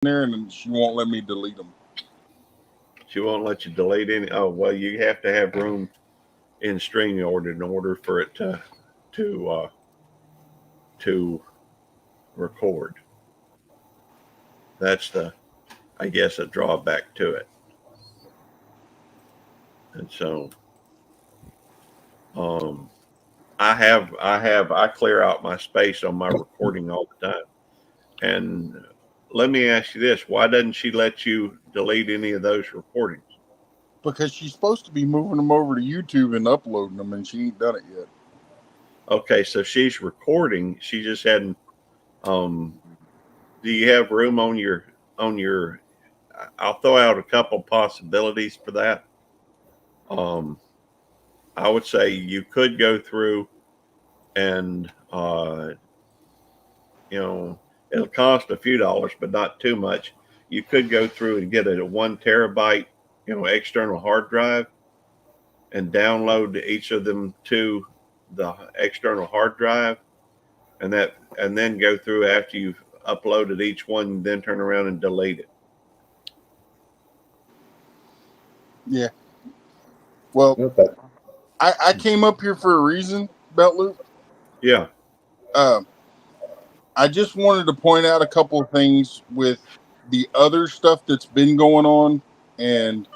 there, and she won't let me delete them. She won't let you delete any. Oh well, you have to have room in StreamYard in order for it to to record. That's the, I guess, a drawback to it. And so, um, I clear out my space on my recording all the time. And let me ask you this: why doesn't she let you delete any of those recordings? Because she's supposed to be moving them over to YouTube and uploading them, and she ain't done it yet. Okay, so she's recording. She just hadn't. Um, do you have room on your? I'll throw out a couple possibilities for that. Um, I would say you could go through and you know, it'll cost a few dollars, but not too much. You could go through and get a 1 terabyte, external hard drive and download each of them to the external hard drive, and then go through after you've uploaded each one, then turn around and delete it. Yeah. Well, Okay. I came up here for a reason, Belt Loop. Yeah, Uh, I just wanted to point out a couple of things with the other stuff that's been going on, and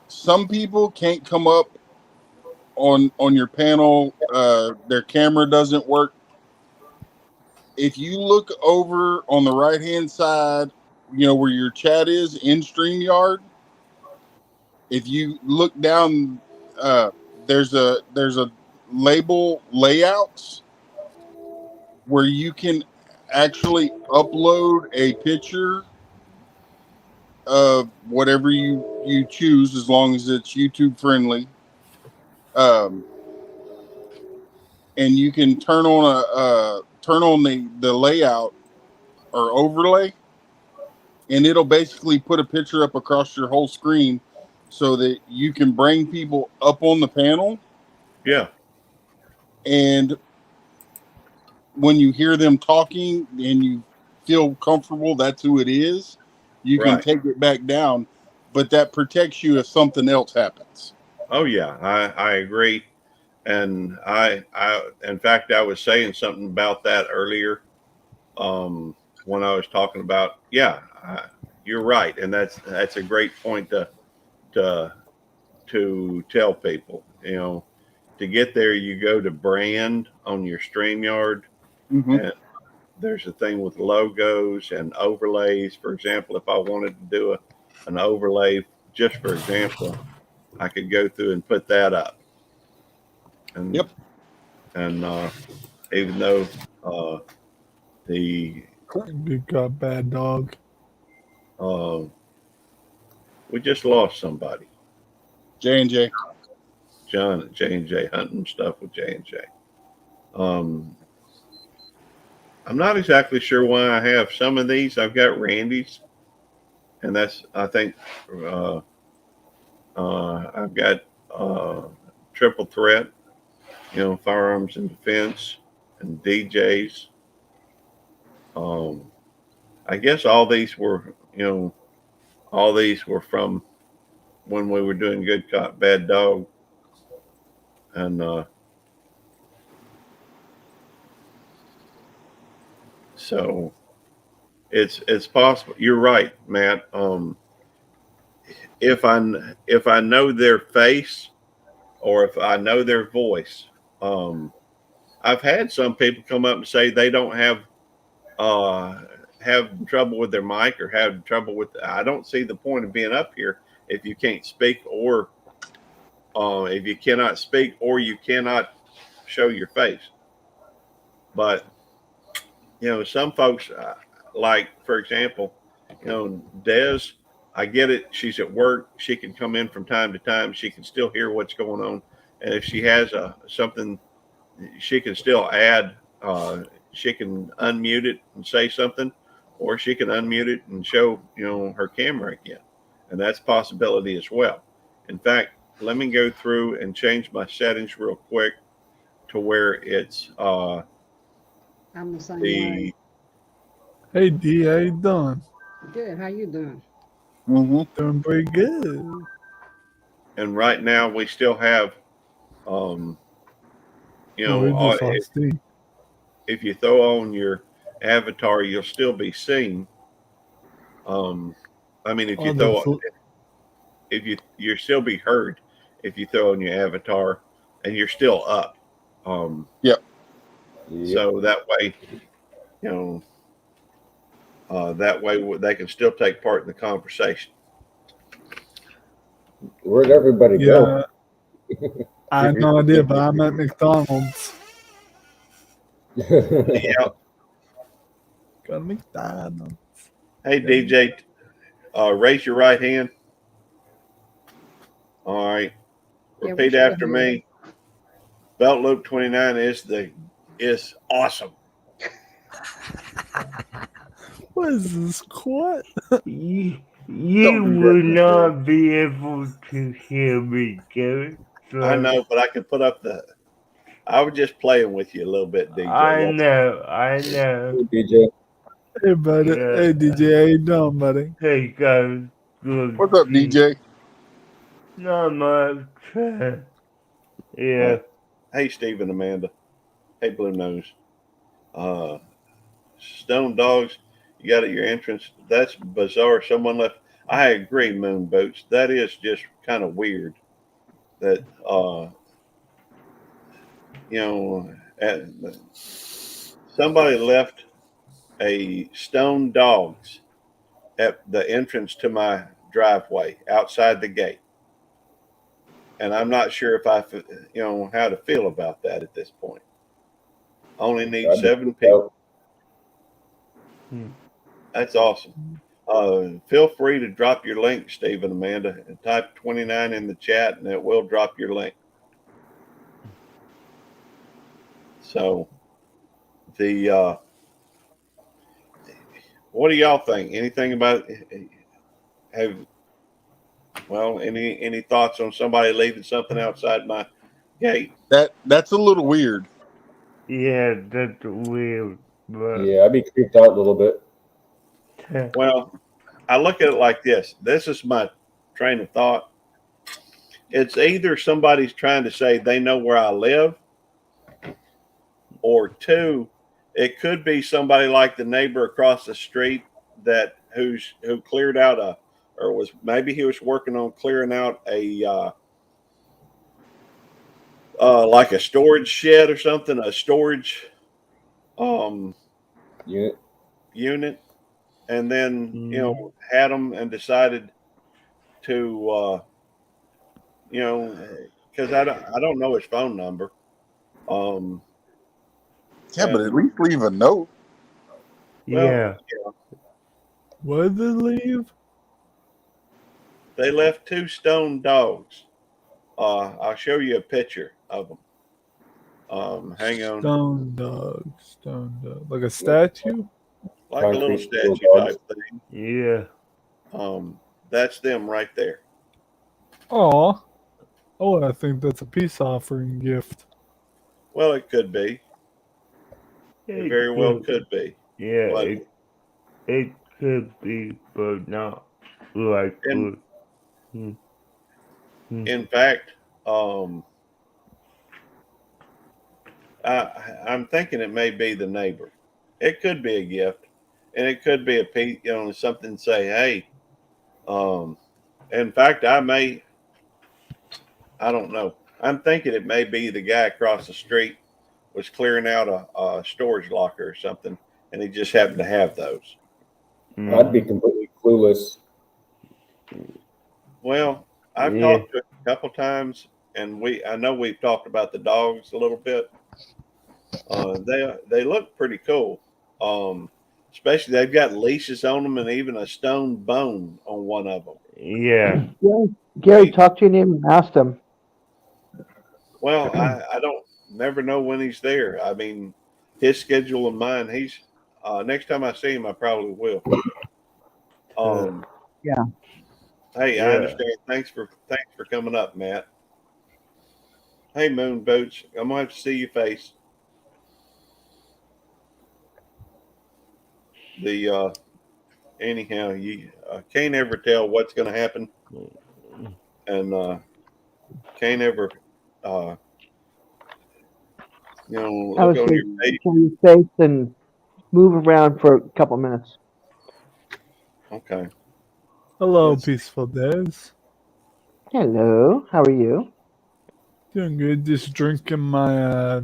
some people can't come up on your panel. Their camera doesn't work. If you look over on the right hand side, where your chat is in StreamYard, if you look down, uh, there's a label layouts where you can actually upload a picture of whatever you choose, as long as it's YouTube friendly. Um, and you can turn on the layout or overlay, and it'll basically put a picture up across your whole screen, so that you can bring people up on the panel, yeah, and when you hear them talking and you feel comfortable that's who it is, you can right. take it back down, but that protects you if something else happens. Oh yeah, I agree. And in fact, I was saying something about that earlier, um, when I was talking about, yeah, you're right, and that's a great point to to tell people. To get there, you go to brand on your StreamYard, Mm-hmm. and there's a thing with logos and overlays. For example, if I wanted to do an overlay, just for example, I could go through and put that up, and Yep. and even though uh, the Good God, bad dog. uh, we just lost somebody, J&J. John at J&J, hunting stuff with J&J. Um, I'm not exactly sure why I have some of these. I've got Randy's, and that's, I think, uh, I've got uh, Triple Threat, firearms and defense, and DJs. Um, I guess all these were from when we were doing Good Cop, Bad Dog, and so it's possible. You're right, Matt. If I if I know their face or if I know their voice, um, I've had some people come up and say they don't uh, have trouble with their mic or have trouble with. I don't see the point of being up here if you can't speak, or if you cannot speak or you cannot show your face. But some folks, like for example, Des. I get it. She's at work. She can come in from time to time. She can still hear what's going on, and if she has something, she can still add. She can unmute it and say something, or she can unmute it and show her camera again, and that's a possibility as well. In fact, let me go through and change my settings real quick to where it's I'm the same way. the Hey D, how you doing? Good. How you doing? Mm-hmm. Doing pretty good. And right now we still have, um, Oh, we just lost D. if you throw on your avatar, you'll still be seen. Um, I mean, Oh, the if you'll still be heard if you throw on your avatar, and you're still up. Um, Yep. Yep. so that way, you know, that way they can still take part in the conversation. Where'd everybody go? yeah, I had no idea, but I'm at McDonald's. Yeah. Got a McDonald's. Hey, DJ, raise your right hand. All right. Yeah, Repeat raise your after hand. me. Belt Loop 29 is awesome. What is this? What? You Don't do that, will DJ. not be able to hear me, Gary. I So know, but I can put up the. I was just playing with you a little bit, DJ. I know. DJ. Hey, buddy. Yeah. Hey, DJ, how you doing, buddy? Hey guys, good. What's up, DJ? Not much. Yeah. Hey, Steve and Amanda. Hey, Blue Nose. Stone Dogs, you got at your entrance. That's bizarre. Someone left. I agree, Moon Boots. That is just kind of weird. That you know, somebody left a Stone Dogs at the entrance to my driveway outside the gate, and I'm not sure if how to feel about that at this point. Only need I'd be 7 freaked people. out. That's awesome. Feel free to drop your link, Steve and Amanda, and type 29 in the chat, and it will drop your link. So, the what do y'all think? Anything about any thoughts on somebody leaving something outside my gate? That's a little weird. Yeah, that's weird. But Yeah, I'd be creeped out a little bit. Well, I look at it like this. This is my train of thought. It's either somebody's trying to say they know where I live, or 2, it could be somebody like the neighbor across the street who cleared out maybe he was working on clearing out a like a storage shed or something, a storage Unit. and then had them and decided to because I don't know his phone number. Yeah, but at least leave a note. yeah. Where did they leave? They left 2 stone dogs. I'll show you a picture of them. Hang on. Stone dog. Like a statue? Like a little Concrete statue dogs. type thing. Yeah. That's them right there. Aw. Oh, I think that's a peace offering gift. Well, it could be. It very well could be. Yeah, But it could be, but not like. in fact, I'm thinking it may be the neighbor. It could be a gift, and it could be a piece, something to say, hey. In fact, I don't know. I'm thinking it may be the guy across the street was clearing out a storage locker or something, and he just happened to have those. I'd be completely clueless. Well, I've talked to him a couple times, and I know we've talked about the dogs a little bit. They look pretty cool. Especially they've got leashes on them and even a stone bone on one of them. Yeah. Gary, talk to your neighbor and ask them. Well, I don't never know when he's there. I mean, his schedule and mine. He's next time I see him, I probably will. Yeah. Hey, I understand. Thanks for coming up, Matt. Hey, Moon Boots, I'm gonna have to see your face. the anyhow, you can't ever tell what's going to happen, and can't ever I look was on going your to page. show your face and move around for a couple minutes. Okay. Hello, Let's- Peaceful Days. Hello, how are you? Doing good. Just drinking my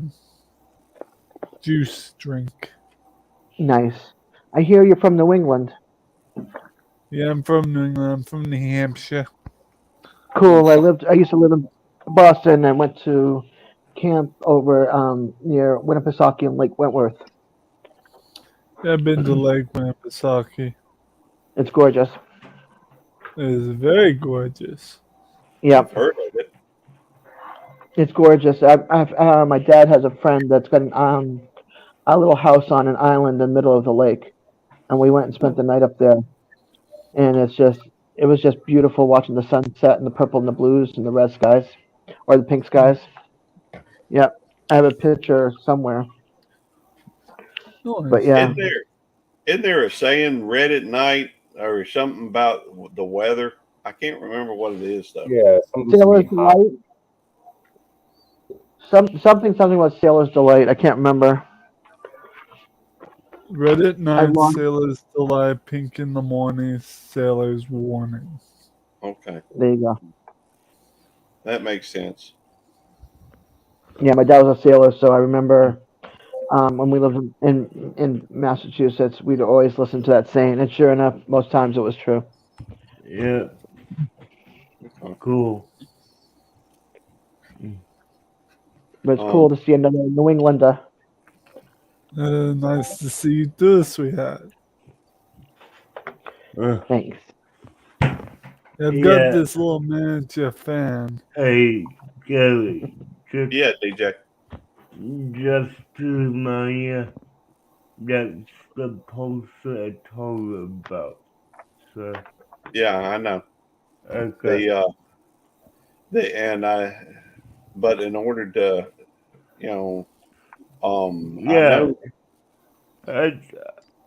juice drink. Nice. I hear you're from New England. Yeah, I'm from New England. I'm from New Hampshire. Cool. I used to live in Boston. I went to camp over near Winnipesaukee and Lake Wentworth. Yeah, I've been to Lake Winnipesaukee. It's gorgeous. It is very gorgeous. Yeah, I've heard of it. it's gorgeous. My dad has a friend that's got a little house on an island in the middle of the lake, and we went and spent the night up there. And it was just beautiful watching the sunset and the purple and the blues and the red skies or the pink skies. Yep, I have a picture somewhere. Nice. But yeah, Isn't there a saying, red at night, or something about the weather? I can't remember what it is though. Yeah, something Sailor's to be hot. Delight. Something with Sailor's Delight. I can't remember. Red at I night, lost. sailor's delight. Pink in the morning, sailor's warning. Okay, There you go. that makes sense. Yeah, my dad was a sailor, so I remember when we lived in Massachusetts, we'd always listen to that saying, and sure enough, most times it was true. Yeah. Cool. But it's cool to see another New Englander. Nice to see you too, sweetheart. Thanks. I've got Yeah. this little miniature fan. Hey, Gary. Just, Yeah, DJ. just to remind you, that's the poster I told you about. So, Yeah, I know. okay. But in order to, I Yeah. know.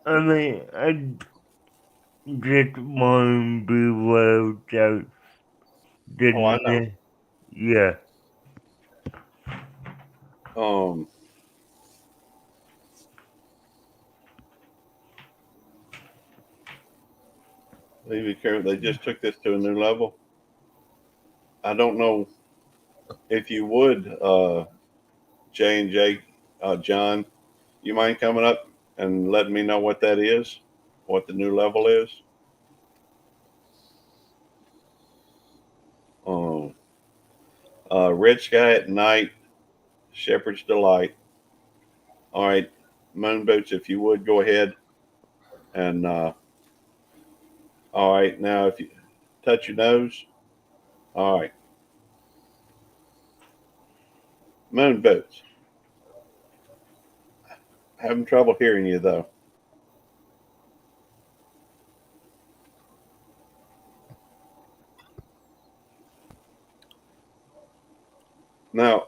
I mean, I just want to be well out. Oh, I know. Yeah. Be careful. They just took this to a new level. I don't know if you would, J and J, John. You mind coming up and letting me know what that is, what the new level is? Red Sky at Night, Shepherd's Delight. All right, Moon Boots, if you would go ahead and all right, now if you touch your nose, all right, Moon Boots. Having trouble hearing you though. Now,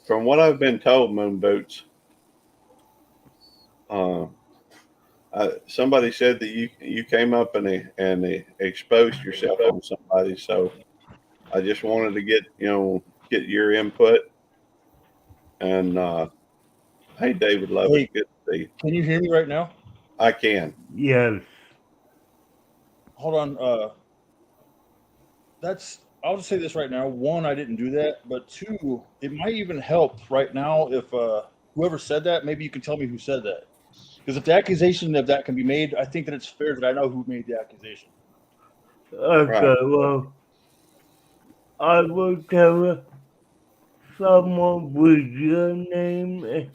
from what I've been told, Moon Boots, somebody said that you came up and exposed yourself on somebody. So I just wanted to get your input. And hey, David Lovett, Hey. good to see you. Can you hear me right now? I can. Yes. Hold on. I'll just say this right now. One, I didn't do that, but two, it might even help right now if whoever said that, maybe you can tell me who said that. Because if the accusation of that can be made, I think that it's fair that I know who made the accusation. Okay, Right. well, I will tell you, someone with your name and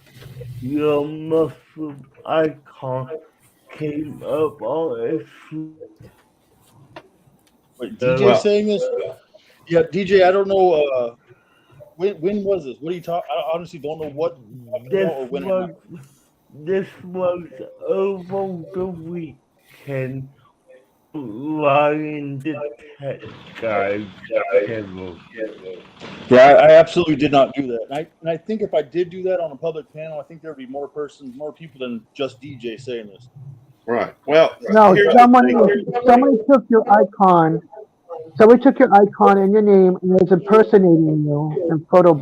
your muscle icon came up on a Wait, DJ Well- saying this? Yeah, DJ, I don't know. When was this? What are you talking? I honestly don't know what you're talking about or when it happened. This was over the weekend Ryan the tech guy channel. Yeah, I absolutely did not do that. And I think if I did do that on a public panel, I think there'd be more people than just DJ saying this. Right. Well, No, here's the thing. somebody took your icon. Somebody took your icon and your name and was impersonating you and porn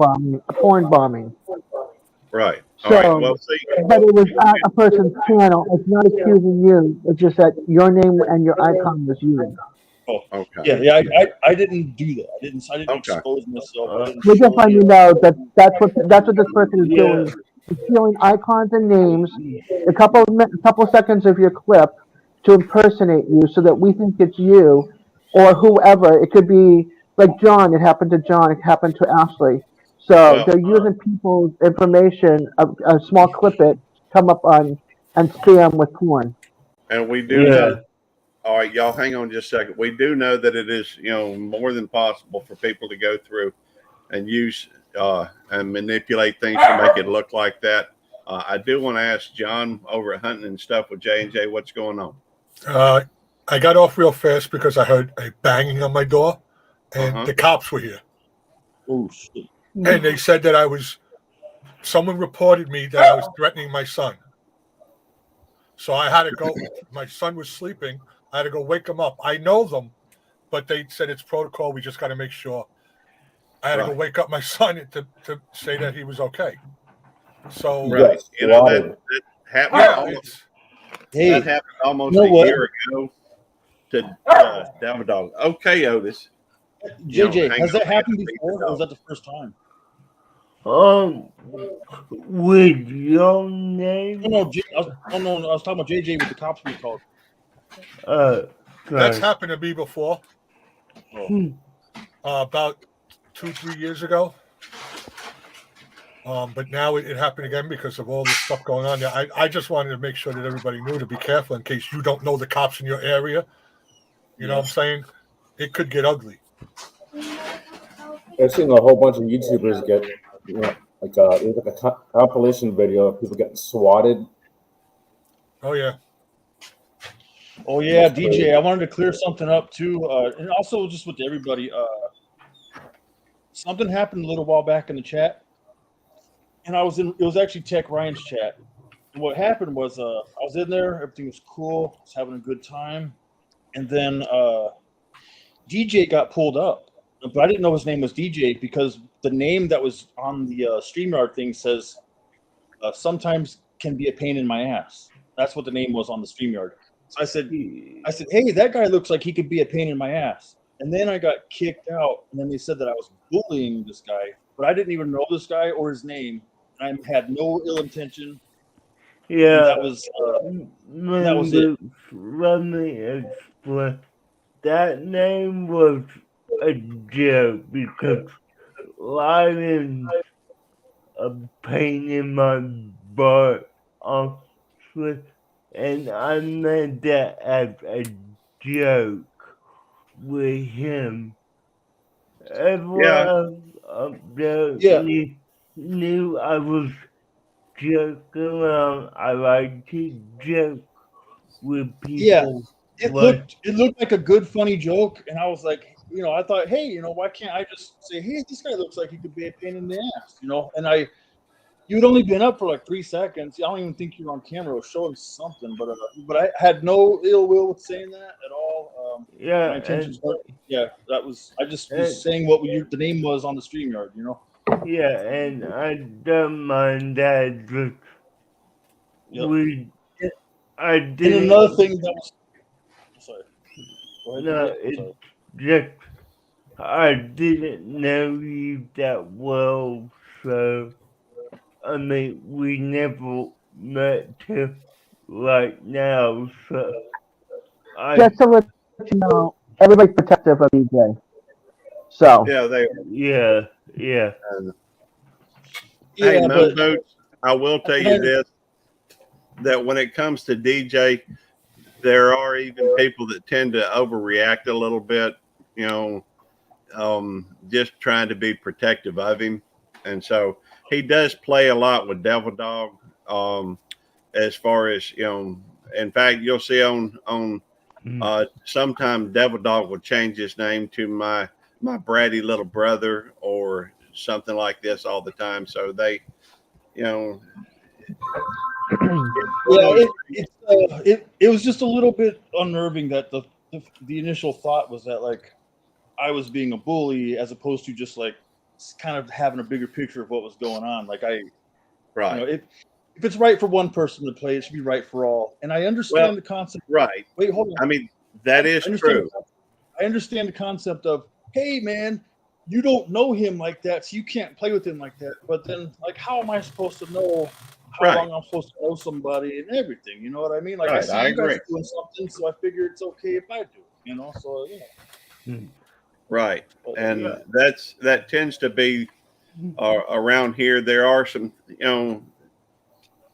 bombing. Right. All So, right. Well, see, but it was at a person's panel. It's not accusing you. It's just that your name and your icon was used. okay. Yeah, I didn't do that. I didn't Okay. expose myself. I didn't We're just show letting you any- know that's what this person is doing. He's stealing icons and names, a couple seconds of your clip to impersonate you, so that we think it's you or whoever. It could be like John. It happened to John. It happened to Ashley. So Well, they're using people's information, a small clip it, come up on and spam with porn. and we do know. All right, y'all, hang on just a second. We do know that it is, more than possible for people to go through and use and manipulate things to make it look like that. I do want to ask John over at Hunting and Stuff with J&J, what's going on? I got off real fast because I heard a banging on my door, and the cops were here. Oh shit! And they said that someone reported me that I was threatening my son. So I had to go. My son was sleeping. I had to go wake him up. I know them, but they said it's protocol. We just got to make sure. I had to go wake up my son to say that he was okay. So Right. That happened. Yeah, That happened almost You know a what? year ago to Dalvin Dog. Okay, Otis. JJ, hang has on, that I happened gotta beat before, the or was dog. that the first time? With your name? No, I was talking about JJ with the cops we called. that's happened to me before. Oh. About 2-3 years ago. But now it happened again because of all this stuff going on there. I just wanted to make sure that everybody knew to be careful in case you don't know the cops in your area. You know what I'm saying? It could get ugly. I've seen a whole bunch of YouTubers get, it was like a compilation video of people getting swatted. Oh yeah. Oh yeah, DJ. I wanted to clear something up too, and also just with everybody. Something happened a little while back in the chat, and it was actually Tech Ryan's chat. And what happened was, I was in there, everything was cool, I was having a good time, and then DJ got pulled up, but I didn't know his name was DJ because the name that was on the StreamYard thing says sometimes can be a pain in my ass. That's what the name was on the StreamYard. So I said, hey, that guy looks like he could be a pain in my ass. And then I got kicked out, and then they said that I was bullying this guy, but I didn't even know this guy or his name. I had no ill intention. Yeah. That was it. Let me explain. That name was a joke because Ryan's a pain in my butt, honestly, and I meant that as a joke with him. Everyone up there knew I was joking around. I like to joke with people. Yeah, it looked like a good, funny joke, and I was like, I thought, hey, why can't I just say, hey, this guy looks like he could be a pain in the ass, And you'd only been up for like 3 seconds. I don't even think you were on camera. It was showing something, but I had no ill will with saying that at all. My intentions that was I just was saying what the name was on the StreamYard, Yeah, and I don't mind that. Just I did. And another thing that was sorry. Go ahead. No, it's just I didn't know you that well, so I mean we never met till right now, so just to let you know, everybody's protective of DJ. So yeah. Hey, Boats, I will tell you this: that when it comes to DJ, there are even people that tend to overreact a little bit. Just trying to be protective of him, and so he does play a lot with Devil Dog. As far as in fact, you'll see on Sometimes Devil Dog will change his name to my bratty little brother or something like this all the time. So they, you know, It was just a little bit unnerving that the initial thought was that like I was being a bully as opposed to just like kind of having a bigger picture of what was going on. Like right. You know, if it's right for one person to play, it should be right for all. And I understand the concept. Right. Wait, hold on. I mean, that is true. I understand the concept of, hey, man, you don't know him like that, so you can't play with him like that. But then, like, how am I supposed to know how long I'm supposed to know somebody and everything? You know what I mean? Like, I see you guys doing something, so I figure it's okay if I do it. You know, so Right, and that tends to be around here. There are some, you know,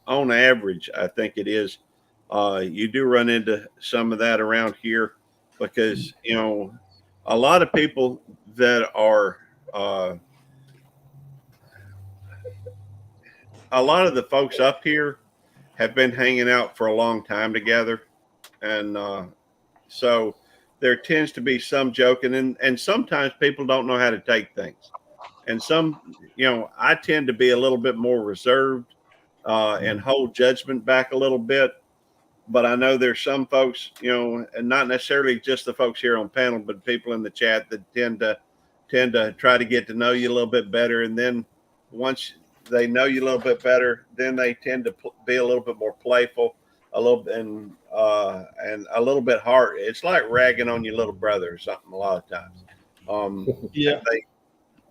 on average, I think it is. You do run into some of that around here because, you know, a lot of people that are, a lot of the folks up here have been hanging out for a long time together. And so there tends to be some joking, and sometimes people don't know how to take things. And some, you know, I tend to be a little bit more reserved and hold judgment back a little bit. But I know there's some folks, you know, and not necessarily just the folks here on panel, but people in the chat that tend to try to get to know you a little bit better. And then once they know you a little bit better, then they tend to be a little bit more playful, a little and a little bit hard. It's like ragging on your little brother or something a lot of times.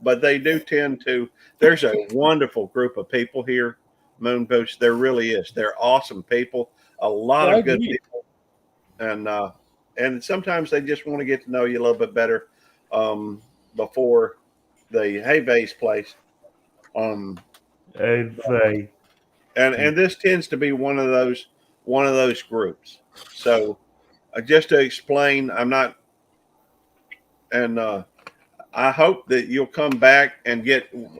But they do tend to. There's a wonderful group of people here, Moon Boots. There really is. They're awesome people. A lot of good people, and sometimes they just want to get to know you a little bit better before the hay vase place. And this tends to be one of those groups. So just to explain, I'm not, and I hope that you'll come back and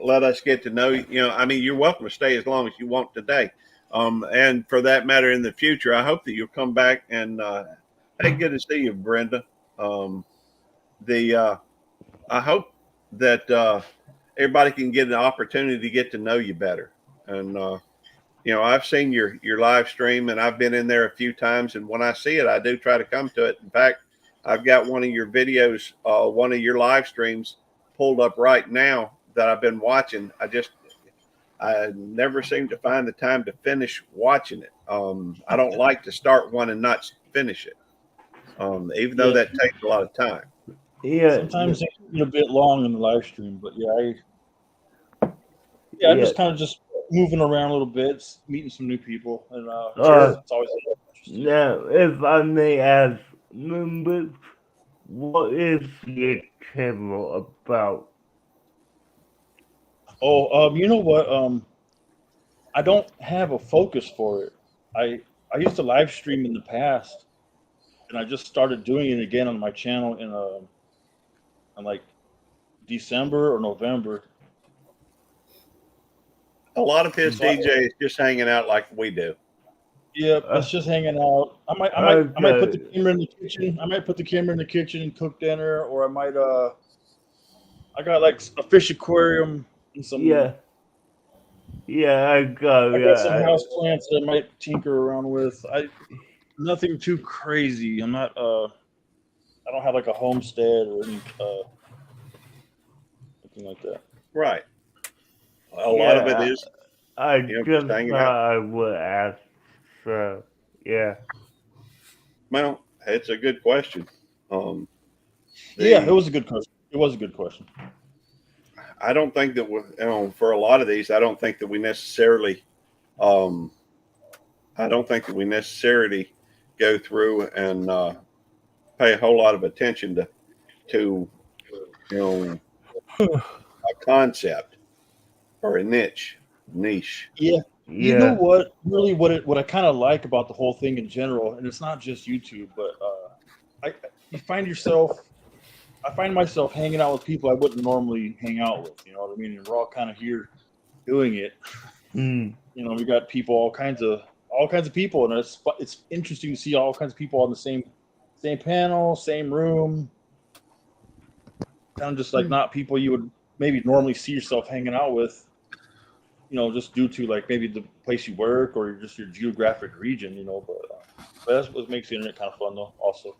let us get to know you. You know, I mean, you're welcome to stay as long as you want today. And for that matter, in the future, I hope that you'll come back and hey, good to see you, Brenda. I hope that everybody can get an opportunity to get to know you better. And you know, I've seen your live stream, and I've been in there a few times. And when I see it, I do try to come to it. In fact, I've got one of your videos, one of your live streams, pulled up right now that I've been watching. I never seem to find the time to finish watching it. I don't like to start one and not finish it, even though that takes a lot of time. Yeah, sometimes it can be a bit long in the live stream, but I'm just kind of just moving around a little bit, meeting some new people, and it's always interesting. Now, if I may ask, Moonboots, what is your channel about? Oh, you know what? I don't have a focus for it. I used to live stream in the past, and I just started doing it again on my channel in like December or November. A lot of his DJs just hanging out like we do. Yeah, it's just hanging out. I might put the camera in the kitchen. I might put the camera in the kitchen and cook dinner, or I might I got like a fish aquarium and some I got some house plants that I might tinker around with. Nothing too crazy. I'm not I don't have like a homestead or anything like that. Right. A lot of it is. I just thought I would ask. So, yeah. Well, it's a good question. It was a good question. It was a good question. I don't think that for a lot of these, I don't think that we necessarily, go through and pay a whole lot of attention to a concept or a niche. Yeah. You know what? Really, what I kind of like about the whole thing in general, and it's not just YouTube, but I find myself hanging out with people I wouldn't normally hang out with. You know what I mean? And we're all kind of here doing it. You know, we got people, all kinds of people, and it's interesting to see all kinds of people on the same Same panel, same room. Kind of just like not people you would maybe normally see yourself hanging out with. You know, just due to like maybe the place you work or just your geographic region. You know, but that's what makes the internet kind of fun though. Also.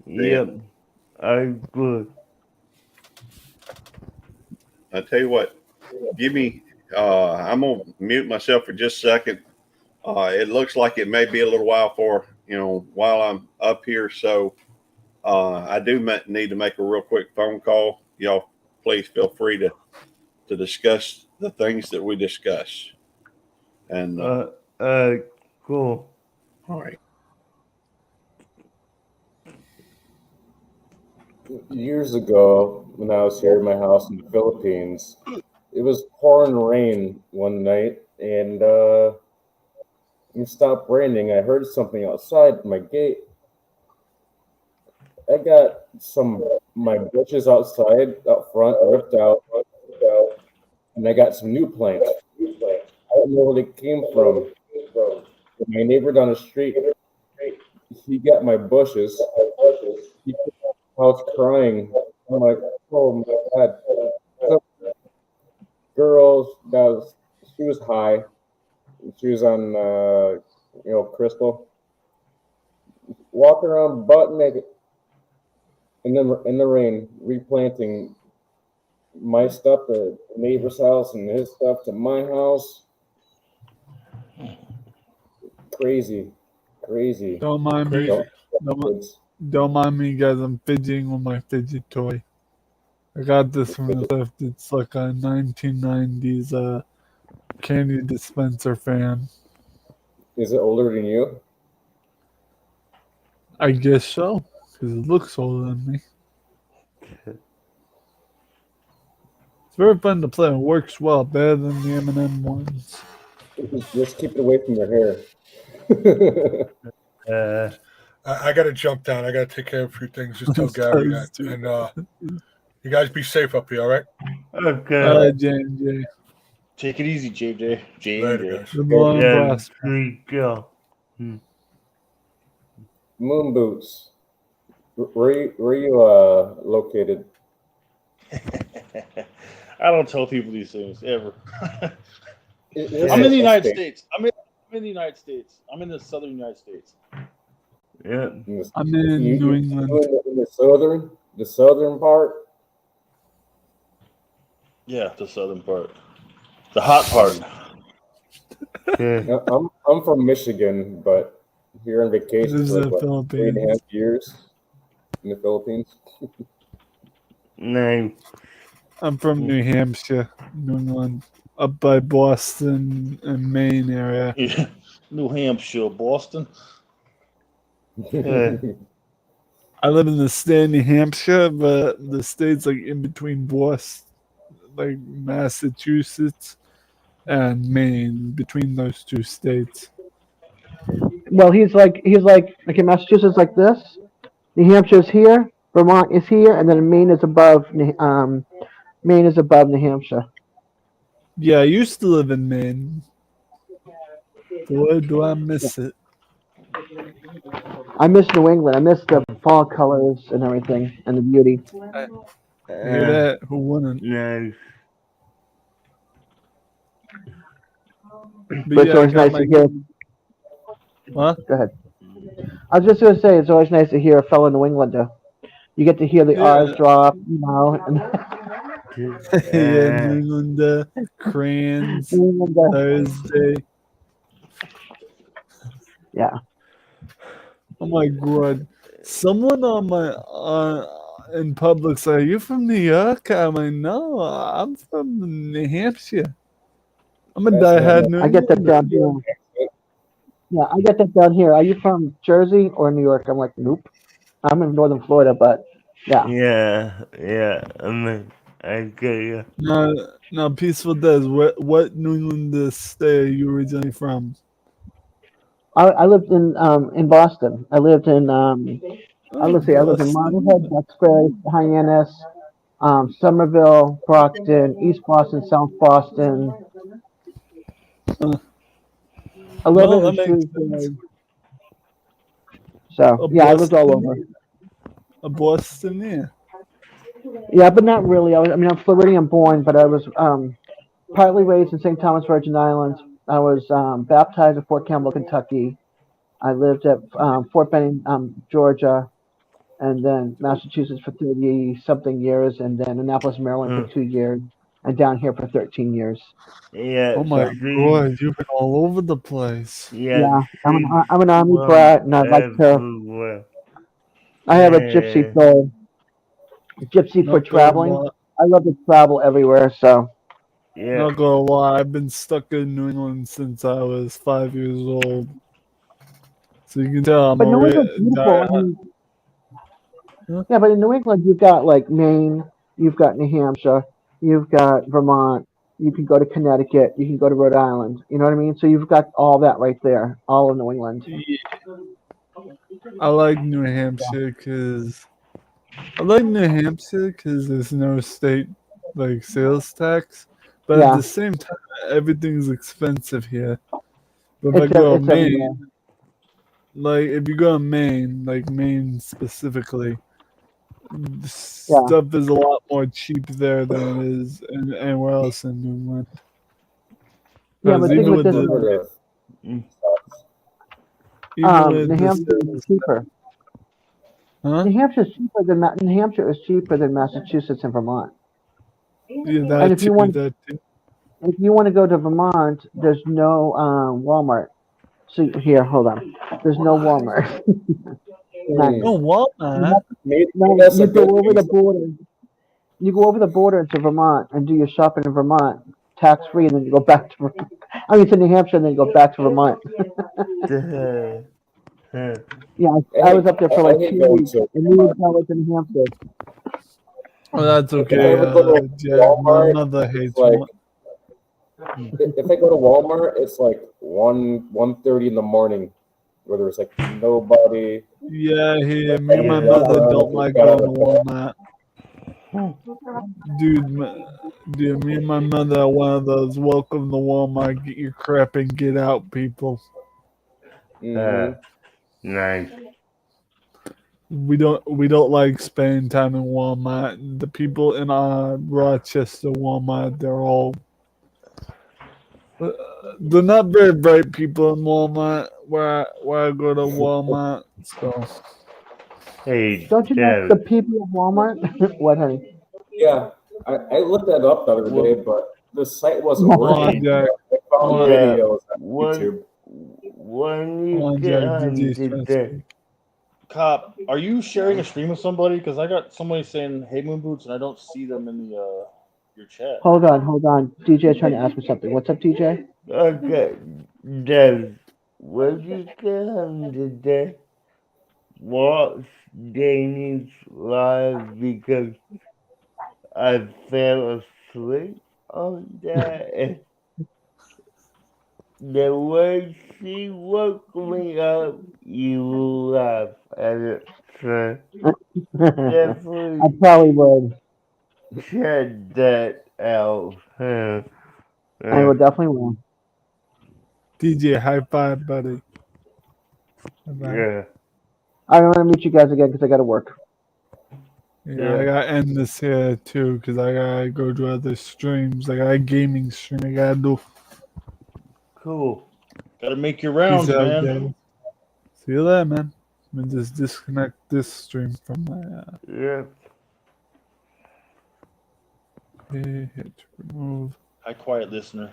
Yep. I agree. I tell you what, give me. I'm gonna mute myself for just a second. It looks like it may be a little while while I'm up here, so I do need to make a real quick phone call. Y'all, please feel free to discuss the things that we discuss. And Cool. all right. Years ago, when I was here at my house in the Philippines, it was pouring rain one night, and it stopped raining. I heard something outside my gate. I got my bushes outside, out front, ripped out, and I got some new plants. I don't know where they came from. My neighbor down the street, he got my bushes. I was crying. I'm like, oh my God. Girl, she was high. She was on, crystal. Walking around butt naked in the rain, replanting my stuff to the neighbor's house and his stuff to my house. Crazy. Don't mind me. Don't mind me, guys. I'm fidgeting with my fidget toy. I got this from the thrift. It's like a 1990s candy dispenser fan. Is it older than you? I guess so, because it looks older than me. It's very fun to play. It works well, better than the M&M ones. Just keep it away from your hair. I got to jump down. I got to take care of a few things. Just tell Gary that. And you guys be safe up here, all right? Okay. All right, J&J. Take it easy, JJ. Later, guys. Good morning, Yeah, boss. we go. Moon boots. Where you located? I don't tell people these things ever. I'm I'm in the United States. I'm in the United States. I'm in the southern United States. Yeah. I'm in New England. In the southern part. Yeah, the southern part, the hot part. Yeah. I'm from Michigan, but here on vacation This is for the like, what, 3.5 Philippines. years in the Philippines. Name. I'm from New Hampshire, New England, up by Boston and Maine area. Yeah. New Hampshire, Boston. Yeah. I live in the state of New Hampshire, but the state's like in between Boston, like Massachusetts and Maine, between those two states. Well, he's like okay, Massachusetts like this, New Hampshire's here, Vermont is here, and then Maine is above Maine is above New Hampshire. Yeah, I used to live in Maine. Boy, do I miss it. I miss New England. I miss the fall colors and everything and the beauty. Hear that? Who wouldn't? Nice. But it's always nice to hear. What? Go ahead. I was just going to say, it's always nice to hear a fellow New Englander. You get to hear the R's drop, you know. And Yeah, New Englander, Crayons, Thursday. Yeah. Oh my God! Someone on my in public said, "Are you from New York?" I'm like, "No, I'm from New Hampshire. I'm a diehard New I get that down here. Yeah, I get that down here. Are you from Jersey or New York? I'm like, nope. I'm in northern Florida, but yeah. Yeah. I mean, I get you. No, Peaceful Des. What New England state are you originally from? I lived in Boston. I lived in let's see, I lived in Marblehead, Duxbury, Hyannis, Somerville, Brockton, East Boston, South Boston. 11 Well, that in makes Shrewsbury. So yeah, I lived all over. A Bostonian. Yeah, but not really. I'm Floridian born, but I was partly raised in St. Thomas, Virgin Islands. I was baptized at Fort Campbell, Kentucky. I lived at Fort Benning, Georgia, and then Massachusetts for 30-something years, and then Annapolis, Maryland for 2 years, and down here for 13 years. Yeah. Oh my see, god, you've been all over the place. Yeah, I'm see, an Army from brat, and I like to. everywhere. I have a gypsy Yeah. soul. Gypsy for Not gonna traveling. lie, I love to travel everywhere, so. Yeah. not gonna lie, I've been stuck in New England since I was 5 years old. So you can tell I'm But a New England's beautiful. I mean, yeah, but in New England, you've got like Maine, you've got New Hampshire, you've got Vermont, you can go to Connecticut, you can go to Rhode Island. You know what I mean? So you've got all that right there, all in New England. I like New Hampshire because there's no state like sales tax, but at Yeah, the same time everything's expensive here. But if I it's go to it's everywhere. Maine, like if you go to Maine, like Maine specifically, Yeah, stuff is a lot more cheap there than it is anywhere else in New England. yeah, Because but think even of it with this way: Heard of New Hampshire is cheaper. huh? New Hampshire is cheaper than Massachusetts and Vermont. Yeah, And that if you too, want that too. if you want to go to Vermont, there's no Walmart. So here, hold on. There's no Walmart. None. No, Walmart. maybe No, that's you a go good over thing. the border. You go over the border into Vermont and do your shopping in Vermont, tax free, and then you go back to. To New Hampshire, and then you go back to Vermont. Yeah, I was up there for like hate 2 going weeks, to and we would go to New Hampshire. Oh, that's If I okay. ever go to Jack, my Walmart, mother it's hates like Walmart. if I go to Walmart, it's like 1:30 in the morning, where there's like nobody. Yeah, here, me and my Yeah. mother Around, don't just like got out going to of bed. Walmart. Dude, me and my mother are one of those welcome to Walmart, get your crap and get out people. Mhm. Nice. We don't like spending time in Walmart. The people in Rochester Walmart, they're not very bright people in Walmart where I go to Walmart. So Hey, Don't you know the Dev. people of Walmart? What, honey? Yeah, I looked that up the other day, but the site wasn't Yeah. come on, working. Jack. I found Come on, Yeah. videos on When YouTube. when come you on, get Jack. on DJ's trying to today. speak. Cop, are you sharing a stream with somebody? Because I got somebody saying "Hey Moon Boots" and I don't see them in the your chat. Hold on. DJ's trying to ask me something. What's up, DJ? Okay, Dev. When you get on today, watch Danny's live because I fell asleep on that. And the way she woke me up, you laugh at it. So I definitely probably would. check that out. I will definitely will. DJ, high five, buddy. High five. Yeah. I don't want to meet you guys again because I got to work. Yeah, I gotta end this here too because I gotta go do other streams. I got a gaming stream I gotta do. Cool. Got to make your rounds, Peace out, man. guys. See you later, man. I'm gonna just disconnect this stream from my Yeah. hit remove. Hi, quiet listener.